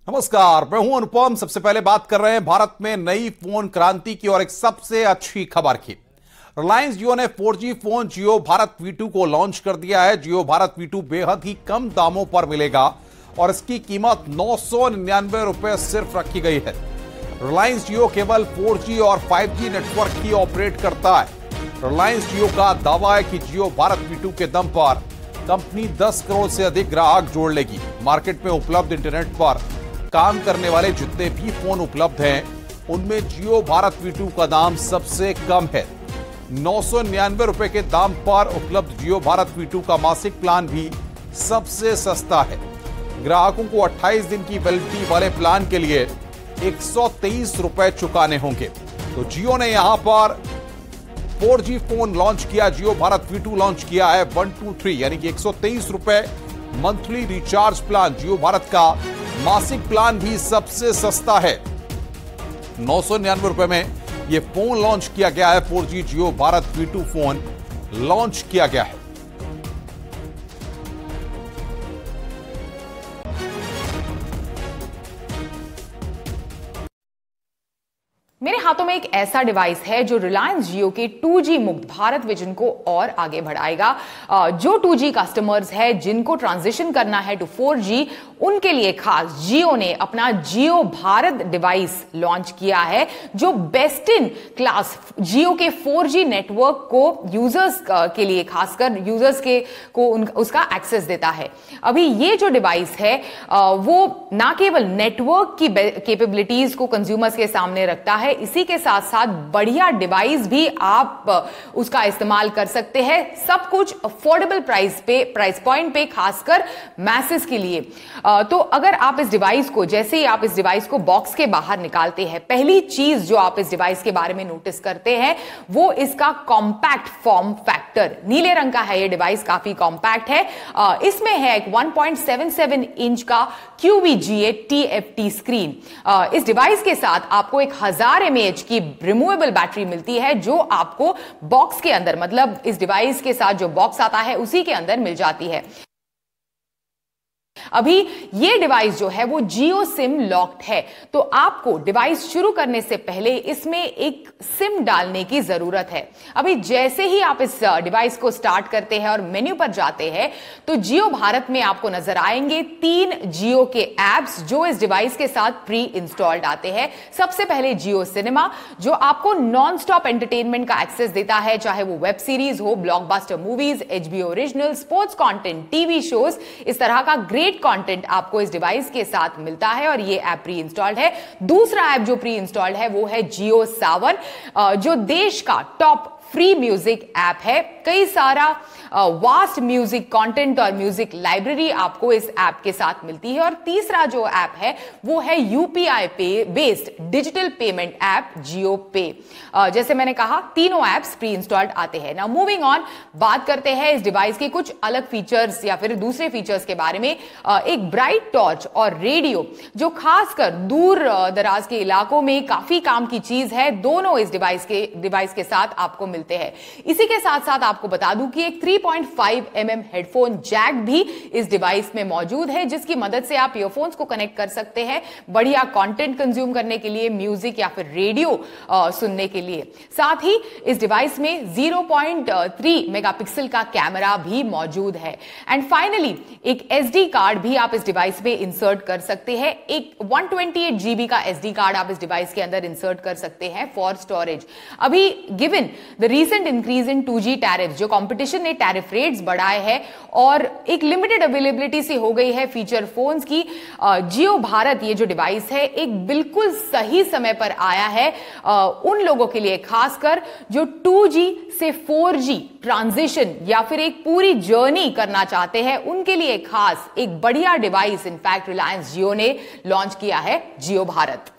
नमस्कार, मैं हूं अनुपम। सबसे पहले बात कर रहे हैं भारत में नई फोन क्रांति की और एक सबसे अच्छी खबर की। रिलायंस जियो ने 4G फोन जियो भारत V2 को लॉन्च कर दिया है। जियो भारत V2 बेहद ही कम दामों पर मिलेगा और इसकी कीमत 999 रुपए सिर्फ रखी गई है। रिलायंस जियो केवल 4G और 5G नेटवर्क ही ऑपरेट करता है। रिलायंस जियो का दावा है कि जियो भारत V2 के दम पर कंपनी 10 करोड़ से अधिक ग्राहक जोड़ लेगी। मार्केट में उपलब्ध इंटरनेट पर काम करने वाले जितने भी फोन उपलब्ध हैं उनमें जियो भारत V2 का दाम सबसे कम है। 999 रुपए के दाम पर उपलब्ध जियो भारत V2 का मासिक प्लान भी सबसे सस्ता है। ग्राहकों को 28 दिन की वैलिडिटी वाले प्लान के लिए 123 रुपए चुकाने होंगे। तो जियो ने यहां पर 4G फोन लॉन्च किया, जियो भारत V2 लॉन्च किया है 123 यानी कि 123 रुपए मंथली रिचार्ज प्लान। जियो भारत का मासिक प्लान भी सबसे सस्ता है। 999 रुपए में यह फोन लॉन्च किया गया है। 4G जियो भारत V2 फोन लॉन्च किया गया है। मेरे हाथों में एक ऐसा डिवाइस है जो रिलायंस जियो के 2G मुक्त भारत विजन को और आगे बढ़ाएगा। जो 2G कस्टमर्स है जिनको ट्रांजिशन करना है टू 4G, उनके लिए खास जियो ने अपना जियो भारत डिवाइस लॉन्च किया है जो बेस्ट इन क्लास जियो के 4G नेटवर्क को यूजर्स के लिए, खासकर यूजर्स को उसका एक्सेस देता है। अभी ये जो डिवाइस है वो ना केवल नेटवर्क की कैपेबिलिटीज को कंज्यूमर्स के सामने रखता है, इसी के साथ साथ बढ़िया डिवाइस भी आप उसका इस्तेमाल कर सकते हैं। सब कुछ अफोर्डेबल प्राइस पॉइंट पे, खासकर मैसेस के लिए। तो अगर आप इस डिवाइस को, जैसे ही आप इस डिवाइस को बॉक्स के बाहर निकालते हैं, पहली चीज जो आप इस डिवाइस के बारे में नोटिस करते हैं वो इसका कॉम्पैक्ट फॉर्म फैक्टर। नीले रंग का है ये डिवाइस, काफी कॉम्पैक्ट है। इसमें है एक 1.77 इंच का QVGA TFT स्क्रीन। इस डिवाइस के साथ आपको 1000 mAh की रिमूवेबल बैटरी मिलती है जो आपको बॉक्स के अंदर, मतलब इस डिवाइस के साथ जो बॉक्स आता है उसी के अंदर मिल जाती है। अभी ये डिवाइस जो है वो जियो सिम लॉक्ड है, तो आपको डिवाइस शुरू करने से पहले इसमें एक सिम डालने की जरूरत है। अभी जैसे ही आप इस डिवाइस को स्टार्ट करते हैं और मेन्यू पर जाते हैं तो जियो भारत में आपको नजर आएंगे 3 जियो के एप्स जो इस डिवाइस के साथ प्री इंस्टॉल्ड आते हैं। सबसे पहले जियो सिनेमा, जो आपको नॉन स्टॉप एंटरटेनमेंट का एक्सेस देता है, चाहे वो वेब सीरीज हो, blockbuster movies, HBO original, sports content, TV shows, इस तरह का ग्रेट कंटेंट आपको इस डिवाइस के साथ मिलता है और ये ऐप प्री इंस्टॉल्ड है। दूसरा ऐप जो प्री इंस्टॉल्ड है वो है जियो सावन, जो देश का टॉप फ्री म्यूजिक ऐप है। कई सारा वास्ट म्यूजिक कंटेंट और म्यूजिक लाइब्रेरी आपको इस ऐप के साथ मिलती है। और तीसरा जो ऐप है वो है UPI पे बेस्ड डिजिटल पेमेंट ऐप जियो पे। जैसे मैंने कहा, तीनों ऐप्स प्री इंस्टॉल्ड आते हैं। नाउ मूविंग ऑन, बात करते हैं इस डिवाइस के कुछ अलग फीचर्स या फिर दूसरे फीचर्स के बारे में। एक ब्राइट टॉर्च और रेडियो जो खासकर दूर दराज के इलाकों में काफी काम की चीज है, दोनों इस डिवाइस के साथ आपको मिलते हैं। इसी के साथ साथ आपको बता दूं कि एक 3.5 mm हेडफोन जैक भी इस डिवाइस में मौजूद है, जिसकी मदद से आप ईयरफोन्स को कनेक्ट कर सकते हैं बढ़िया कंटेंट कंज्यूम करने के लिए, म्यूजिक या फिर रेडियो सुनने के लिए। साथ ही इस डिवाइस में 0.3 मेगापिक्सल का कैमरा भी मौजूद है। एंड फाइनली एक SD कार्ड भी आप इस डिवाइस में इंसर्ट कर सकते हैं। एक 128 GB का SD कार्ड आप इस डिवाइस के अंदर इंसर्ट कर सकते हैं फॉर स्टोरेज। अभी given the recent increase in 2G tariff, जो कंपटीशन ने टैरिफ रेट्स बढ़ाए हैं और एक लिमिटेड अवेलेबिलिटी से हो गई है फीचर फोन्स की, जियो भारत ये जो डिवाइस है एक बिल्कुल सही समय पर आया है उन लोगों के लिए, खासकर जो 2G से 4G ट्रांजिशन या फिर एक पूरी जर्नी करना चाहते हैं, उनके लिए खास एक बढ़िया डिवाइस इनफैक्ट रिलायंस जियो ने लॉन्च किया है, जियो भारत।